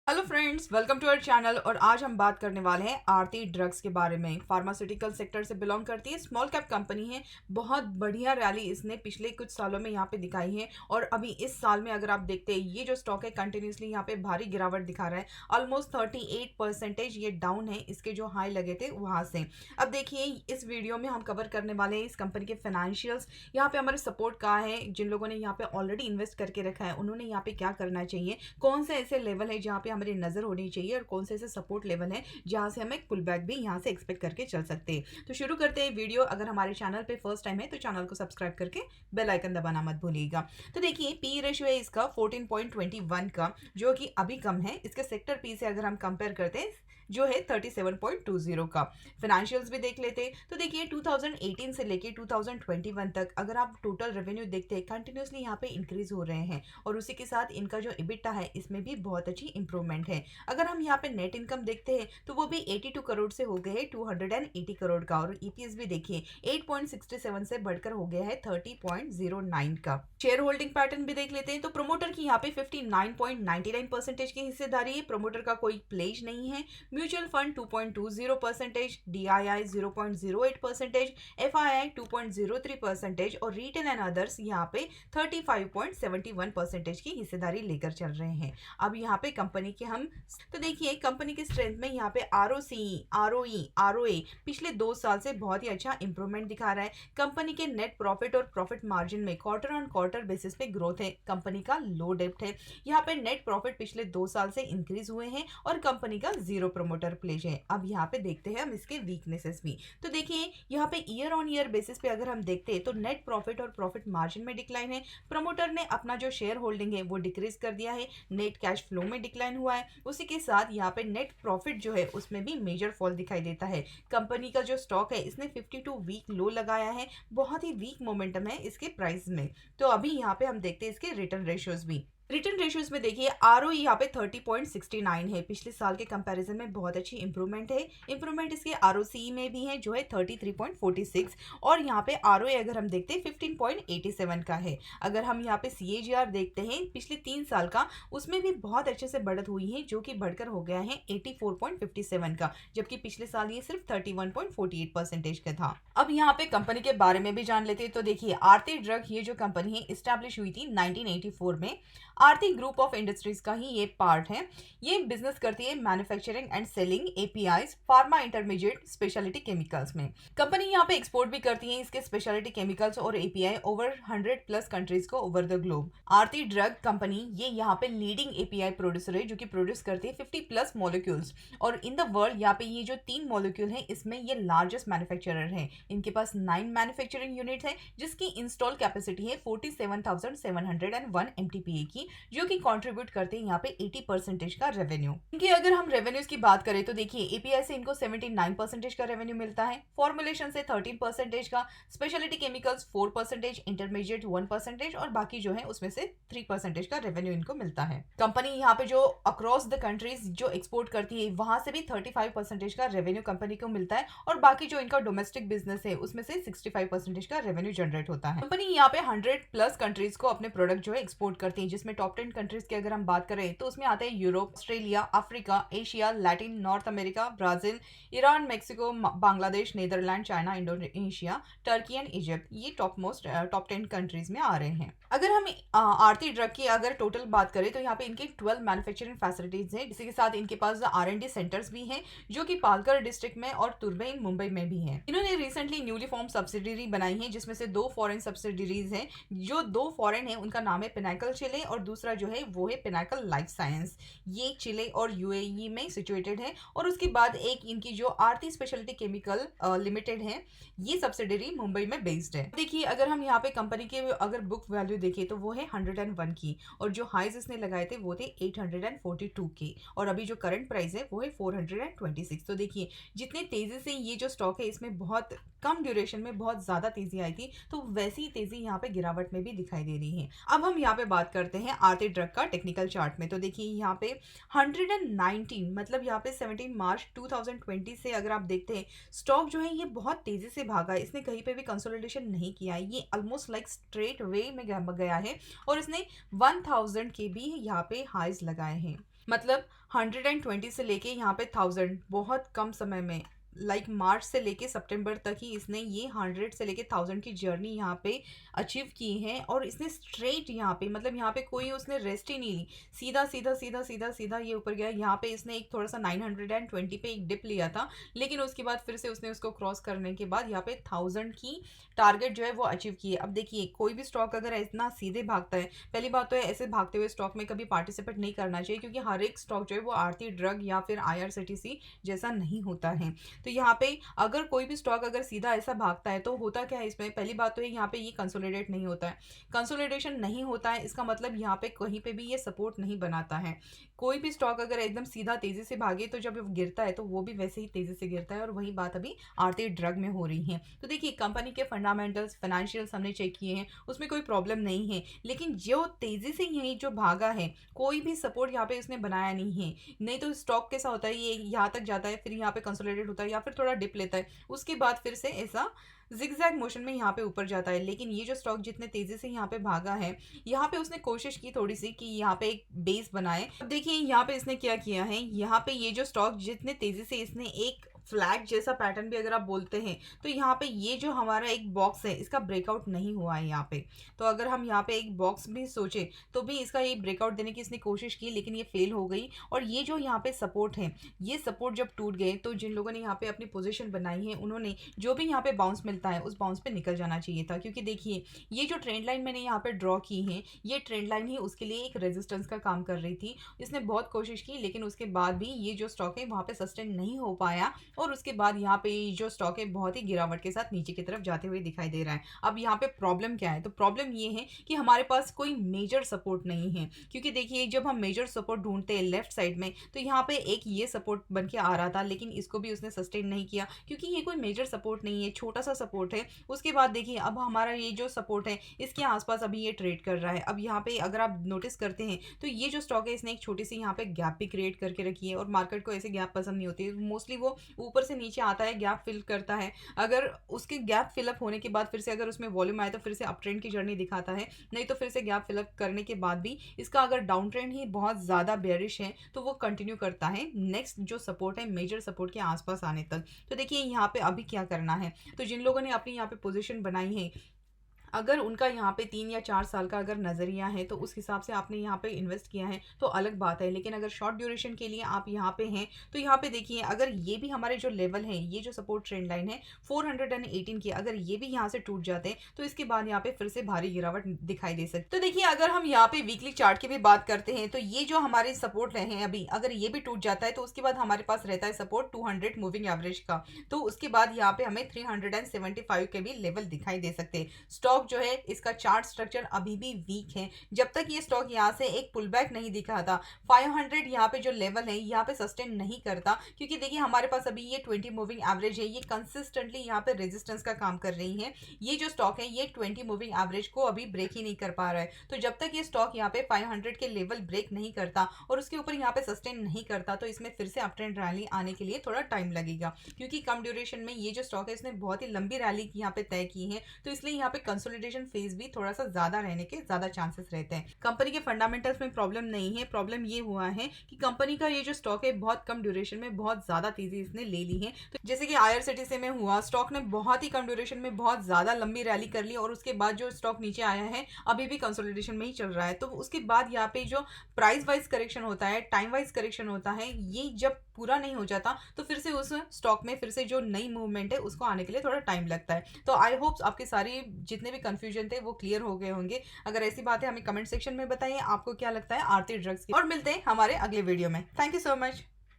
Hello friends, welcome to our channel. और आज हम बात करने वाले हैं आरती ड्रग्स के बारे में। फार्मास्यूटिकल सेक्टर से बिलोंग करती है, स्मॉल कैप कंपनी है। बहुत बढ़िया रैली इसने पिछले कुछ सालों में यहाँ पे दिखाई है। और अभी इस साल में अगर आप देखते हैं, ये जो स्टॉक है कंटिन्यूसली यहाँ पे भारी गिरावट दिखा रहा है। ऑलमोस्ट 38% ये डाउन है इसके जो हाई लगे थे वहां से। अब देखिए, इस वीडियो में हम कवर करने वाले हैं इस कंपनी के फाइनेंशियल्स। यहाँ पे हमारे सपोर्ट कहाँ है, जिन लोगों ने यहाँ पे ऑलरेडी इन्वेस्ट करके रखा है उन्होंने यहाँ पे क्या करना चाहिए, कौन से ऐसे लेवल है जहाँ पे हमारी नजर होनी चाहिए और कौन से ऐसे सपोर्ट लेवल है जहां से हम एक पुल बैक भी यहां से एक्सपेक्ट करके चल सकते हैं। तो शुरू करते हैं वीडियो। अगर हमारे चैनल पे फर्स्ट टाइम है तो चैनल को सब्सक्राइब करके बेल आइकन दबाना मत भूलिएगा। तो देखिए, पी रेशियो है इसका 14.21 का, जो कि अभी कम है। इसके सेक्टर पी से अगर हम कंपेयर करते हैं जो है 37.20 का। फाइनेंशियल्स भी देख लेते हैं तो देखिए 2018 से लेके 2021 तक अगर आप टोटल रेवेन्यू देखते हैं कंटिन्यूसली यहाँ पे इंक्रीज हो रहे हैं। और उसी के साथ इनका जो इबिटा है इसमें भी बहुत अच्छी इंप्रूवमेंट है। अगर हम यहाँ पे नेट इनकम देखते हैं तो वो भी 82 करोड़ से हो गए हैं 280 करोड़ का। और ईपीएस भी देखिए 8.67 से बढ़कर हो गया है 30.09 का। शेयर होल्डिंग पैटर्न भी देख लेते हैं तो प्रोमोटर की यहाँ पे 59.99% की हिस्सेदारी है। प्रोमोटर का कोई प्लेज नहीं है। म्यूचुअल फंड 2.20%, डीआईआई 0.08%, एफआईआई 2.03% और रिटेल एंड अदर्स यहाँ पे 35.71% की हिस्सेदारी लेकर चल रहे हैं। अब यहाँ पे कंपनी के हम तो देखिए कंपनी के स्ट्रेंथ में यहाँ पे आरओसी, आरओई, आरओए पिछले 2 साल से बहुत ही अच्छा इंप्रूवमेंट दिखा रहा है। कंपनी के नेट प्रॉफिट और प्रॉफिट मार्जिन में क्वार्टर ऑन क्वार्टर बेसिस पे ग्रोथ है। कंपनी का लो डेप्ट है। यहाँ पे नेट प्रॉफिट पिछले 2 साल से इंक्रीज हुए हैं और कंपनी का जीरो प्रमोटर प्लेज है। अब यहाँ पे देखते हैं हम इसके वीकनेसेस भी। तो देखिए यहाँ पे ईयर ऑन ईयर बेसिस पे अगर हम देखते हैं तो नेट प्रॉफिट और प्रॉफिट मार्जिन में डिक्लाइन है। प्रमोटर ने अपना जो शेयर होल्डिंग है वो डिक्रीज कर दिया है। नेट कैश फ्लो में डिक्लाइन हुआ है। उसी के साथ यहाँ पे नेट प्रॉफिट जो है उसमें भी मेजर फॉल दिखाई देता है। कंपनी का जो स्टॉक है इसने 52 वीक लो लगाया है। बहुत ही वीक मोमेंटम है इसके प्राइस में। तो अभी यहाँ पे हम देखते हैं इसके रिटर्न रेशियोज भी। रिटर्न रेशियोज में देखिए आरओई यहाँ पे 30.69 है। पिछले साल के कंपैरिजन में बहुत अच्छी इंप्रूवमेंट है। इंप्रूवमेंट इसके आरओसी में भी है जो है 33.46। और यहाँ पे आरओए अगर हम देखते हैं 15.87 का है। अगर हम यहाँ पे सीएजीआर देखते हैं पिछले 3 साल का, उसमें भी बहुत अच्छे से बढ़त हुई है जो कि बढ़कर हो गया है 84.57 का, जबकि पिछले साल ये सिर्फ 31.48% का था। अब यहाँ पे कंपनी के बारे में भी जान लेते हैं तो देखिए आरती ड्रग ये जो कंपनी है इस्टेब्लिश हुई थी 1984 में। आरती ग्रुप ऑफ इंडस्ट्रीज का ही ये पार्ट है। ये बिजनेस करती है manufacturing and selling APIs, pharma intermediate, speciality chemicals में। कंपनी यहाँ पे एक्सपोर्ट भी करती है इसके स्पेशलिटी केमिकल्स और एपीआई ओवर 100+ कंट्रीज को over the globe. Aarti drug company ये यहाँ पे लीडिंग एपीआई प्रोड्यूसर है जो कि प्रोड्यूस करती है 50+ मॉलिक्यूल्स। और इन द वर्ल्ड यहाँ पे ये जो 3 मॉलिक्यूल है इसमें ये लार्जेस्ट मैन्युफैक्चरर है। इनके पास 9 मैन्युफैक्चरिंग यूनिट है जिसकी इंस्टॉल कैपेसिटी है 47,701 MTPA की, जो कि कंट्रीब्यूट करते हैं यहाँ पे 80% का रेवेन्यू। इनकी अगर हम रेवेन्यूज की बात करें तो देखिए एपीआई से इनको 79% का रेवेन्यू मिलता है, फॉर्मुलेशन से 13% का, स्पेशलिटी केमिकल्स 4%, इंटरमीडिएट 1% और बाकी जो है उसमें से 3% का रेवेन्यू इनको मिलता है। कंपनी यहाँ पे जो अक्रॉस द कंट्रीज जो एक्सपोर्ट करती है वहां से भी 35% का रेवेन्यू कंपनी को मिलता है और बाकी जो इनका डोमेस्टिक बिजनेस है उसमें से 65% का रेवेन्यू जनरेट होता है। कंपनी यहाँ पे 100+ कंट्रीज को अपने प्रोडक्ट जो है एक्सपोर्ट करती है, जिसमें टॉप 10 कंट्रीज की अगर हम बात करें तो उसमें आते हैं Europe, Australia, Africa, Asia, Latin, North America, Brazil, Iran, Mexico, Bangladesh, Netherland, China, Indonesia, Turkey and Egypt. ये टॉप 10 कंट्रीज में आ रहे हैं। अगर हम आरती ड्रग की अगर टोटल बात करें तो यहाँ पे इनके 12 मैन्युफैक्चरिंग फैसिलिटीज हैं। इसी के साथ इनके पास R&D सेंटर्स भी हैं जो कि पालघर डिस्ट्रिक्ट में और तुर्बेन मुंबई में भी हैं। इन्होंने रिसेंटली न्यूली फॉर्म सब्सिडरी बनाई है जिसमें से 2 फॉरेन सब्सिडरीज हैं। जो 2 फॉरेन है उनका नाम है पिनाकल चिले और दूसरा जो है वो है पिनाकल लाइफ साइंस। ये चिले और यूएई में सिचुएटेड है। और उसके बाद एक इनकी जो आरती स्पेशलिटी केमिकल लिमिटेड है, ये सब्सिडरी मुंबई में बेस्ड है। देखिए अगर हम यहाँ पे कंपनी के अगर बुक वैल्यू देखें तो वो है 101 की और जो हाइज इसने लगाए थे वो थे 842 के और अभी जो करंट प्राइस है वो है 426। तो देखिए जितने तेजी से ये जो स्टॉक है इसमें बहुत कम ड्यूरेशन में बहुत ज्यादा तेजी आई थी, तो वैसी ही तेजी यहाँ पे गिरावट में भी दिखाई दे रही है। अब हम यहाँ पे बात करते हैं आरती ड्रग का टेक्निकल चार्ट में। तो देखिए यहाँ पे 119 मतलब यहाँ पे 17 मार्च 2020 से अगर आप देखते हैं स्टॉक जो है ये बहुत तेजी से भागा है। इसने कहीं पे भी कंसोलिडेशन नहीं किया है, ये ऑलमोस्ट लाइक स्ट्रेट वे में गया है और इसने 1000 के भी यहाँ पे हाइज लगाए हैं। मतलब 120 से लेके यहाँ पे 1000 बहुत कम समय में, मार्च से लेके सितंबर तक ही इसने ये 100 से लेके 1000 की जर्नी यहाँ पे अचीव की है। और इसने स्ट्रेट यहाँ पे, मतलब यहाँ पे कोई उसने रेस्ट ही नहीं ली, सीधा सीधा सीधा सीधा सीधा ये ऊपर गया। यहाँ पे इसने एक थोड़ा सा 920 पे एक डिप लिया था, लेकिन उसके बाद फिर से उसने उसको क्रॉस करने के बाद यहाँ पे 1000 की टारगेट जो है वो अचीव की है। अब देखिए कोई भी स्टॉक अगर इतना सीधे भागता है, पहली बात तो है ऐसे भागते हुए स्टॉक में कभी पार्टिसिपेट नहीं करना चाहिए, क्योंकि हर एक स्टॉक जो है वो आरती ड्रग या फिर IRCTC जैसा नहीं होता है। तो यहाँ पे अगर कोई भी स्टॉक अगर सीधा ऐसा भागता है तो होता क्या है इसमें, पहली बात तो है यहाँ पे ये कंसोलिडेट नहीं होता है। कंसोलिडेशन नहीं होता है इसका मतलब यहाँ पे कहीं पे भी ये सपोर्ट नहीं बनाता है। कोई भी स्टॉक अगर एकदम सीधा तेजी से भागे तो जब गिरता है तो वो भी वैसे ही तेजी से गिरता है, और वही बात अभी आरती ड्रग में हो रही है। तो देखिए कंपनी के फंडामेंटल्स, फाइनेंशियल्स हमने चेक किए हैं, उसमें कोई प्रॉब्लम नहीं है, लेकिन जो तेजी से यही जो भागा है, कोई भी सपोर्ट यहाँ पे उसने बनाया नहीं है। नहीं तो स्टॉक कैसा होता है, ये यहाँ तक जाता है, फिर यहाँ पे कंसोलिडेट होता है या फिर थोड़ा डिप लेता है, उसके बाद फिर से ऐसा जिगजैग मोशन में यहाँ पे ऊपर जाता है। लेकिन ये जो स्टॉक जितने तेजी से यहाँ पे भागा है, यहाँ पे उसने कोशिश की थोड़ी सी कि यहाँ पे एक बेस बनाए। अब देखिए यहाँ पे इसने क्या किया है, यहाँ पे ये जो स्टॉक जितने तेजी से इसने एक फ्लैग जैसा पैटर्न भी अगर आप बोलते हैं, तो यहाँ पे ये जो हमारा एक बॉक्स है इसका ब्रेकआउट नहीं हुआ है यहाँ पे। तो अगर हम यहाँ पे एक बॉक्स भी सोचे तो भी इसका ये ब्रेकआउट देने की इसने कोशिश की, लेकिन ये फेल हो गई। और ये जो यहाँ पे सपोर्ट है, ये सपोर्ट जब टूट गए तो जिन लोगों ने यहाँ पे अपनी पोजीशन बनाई है, उन्होंने जो भी यहाँ पे बाउंस मिलता है उस बाउंस पे निकल जाना चाहिए था। क्योंकि देखिए ये जो ट्रेंड लाइन मैंने यहाँ पे ड्रॉ की है, ये ट्रेंड लाइन ही उसके लिए एक रेजिस्टेंस का काम कर रही थी। इसने बहुत कोशिश की, लेकिन उसके बाद भी ये जो स्टॉक है वहाँ पे सस्टेन नहीं हो पाया, और उसके बाद यहाँ पे जो स्टॉक है बहुत ही गिरावट के साथ नीचे की तरफ जाते हुए दिखाई दे रहा है। अब यहाँ पे प्रॉब्लम क्या है, तो प्रॉब्लम ये है कि हमारे पास कोई मेजर सपोर्ट नहीं है। क्योंकि देखिए जब हम मेजर सपोर्ट ढूंढते हैं लेफ्ट साइड में, तो यहाँ पे एक ये सपोर्ट बन के आ रहा था, लेकिन इसको भी उसने सस्टेन नहीं किया, क्योंकि ये कोई मेजर सपोर्ट नहीं है, छोटा सा सपोर्ट है। उसके बाद देखिए अब हमारा ये जो सपोर्ट है इसके आसपास अभी ये ट्रेड कर रहा है। अब यहाँ पे अगर आप नोटिस करते हैं तो ये जो स्टॉक है इसने एक छोटी सी यहाँ पे गैप भी क्रिएट करके रखी है, और मार्केट को ऐसे गैप पसंद नहीं होती, मोस्टली वो ऊपर से नीचे आता है, गैप फिल करता है। अगर उसके गैप फिलअप होने के बाद फिर से अगर उसमें वॉल्यूम आए तो फिर से अप ट्रेंड की जर्नी दिखाता है, नहीं तो फिर से गैप फिलअप करने के बाद भी इसका अगर डाउन ट्रेंड ही बहुत ज़्यादा बेयरिश है तो वो कंटिन्यू करता है नेक्स्ट जो सपोर्ट है मेजर सपोर्ट के आसपास आने तक। तो देखिए यहाँ पे अभी क्या करना है, तो जिन लोगों ने अपनी यहाँ पे पोजीशन बनाई है, अगर उनका यहाँ पे 3 या 4 साल का अगर नज़रिया है तो उस हिसाब से आपने यहाँ पे इन्वेस्ट किया है तो अलग बात है। लेकिन अगर शॉर्ट ड्यूरेशन के लिए आप यहाँ पे हैं तो यहाँ पे देखिए अगर ये भी हमारे जो लेवल है, ये जो सपोर्ट ट्रेंड लाइन है 418 की, अगर ये भी यहाँ से टूट जाते हैं तो इसके बाद यहाँ पे फिर से भारी गिरावट दिखाई दे सकती। तो देखिए अगर हम यहाँ पे वीकली चार्ट की भी बात करते हैं तो ये जो हमारे सपोर्ट हैं अभी, अगर ये भी टूट जाता है तो उसके बाद हमारे पास रहता है सपोर्ट 200 मूविंग एवरेज का। तो उसके बाद यहाँ पे हमें 375 के भी लेवल दिखाई दे सकते हैं। स्टॉक जो है इसका चार्ट स्ट्रक्चर अभी भी वीक है। जब तक ये स्टॉक यहाँ से एक पुल बैक नहीं दिखाता, 500 यहाँ पे जो लेवल है यहाँ पे सस्टेन नहीं करता, क्योंकि देखिए हमारे पास अभी ये 20 मूविंग एवरेज है, ये कंसिस्टेंटली यहाँ पे रेजिस्टेंस का काम कर रही है। ये जो स्टॉक है ये 20 मूविंग एवरेज को अभी ब्रेक ही नहीं कर पा रहा है। तो जब तक ये स्टॉक यहाँ पे 500 के लेवल ब्रेक नहीं करता और उसके ऊपर यहाँ पे सस्टेन नहीं करता, तो इसमें फिर से अप ट्रेंड रैली आने के लिए थोड़ा टाइम लगेगा। क्योंकि कम ड्यूरेशन में ये जो स्टॉक है इसने बहुत ही लंबी रैली यहाँ पे तय की है, तो इसलिए यहाँ पे कंसोलिडेशन फेज भी थोड़ा सा ज्यादा रहने के ज्यादा चांसेस रहते हैं। कंपनी के फंडामेंटल्स में प्रॉब्लम नहीं है, प्रॉब्लम ये हुआ है कि कंपनी का ये जो स्टॉक है बहुत कम ड्यूरेशन में बहुत ज्यादा तेजी इसने ले ली है। तो जैसे कि IRCTC में हुआ, स्टॉक ने बहुत ही कम ड्यूरेशन में बहुत ज्यादा लंबी रैली कर ली और उसके बाद जो स्टॉक नीचे आया है अभी भी कंसोलिडेशन में ही चल रहा है। तो उसके बाद यहाँ पे जो प्राइस वाइज करेक्शन होता है, टाइम वाइज करेक्शन होता है, ये जब पूरा नहीं हो जाता तो फिर से उस स्टॉक में फिर से जो नई मूवमेंट है उसको आने के लिए थोड़ा टाइम लगता है। तो आई होप्स आपके सारी जितने भी कंफ्यूजन थे वो क्लियर हो गए होंगे। अगर ऐसी बात है हमें कमेंट सेक्शन में बताइए आपको क्या लगता है आरती ड्रग्स की, और मिलते हैं हमारे अगले वीडियो में। Thank you so much.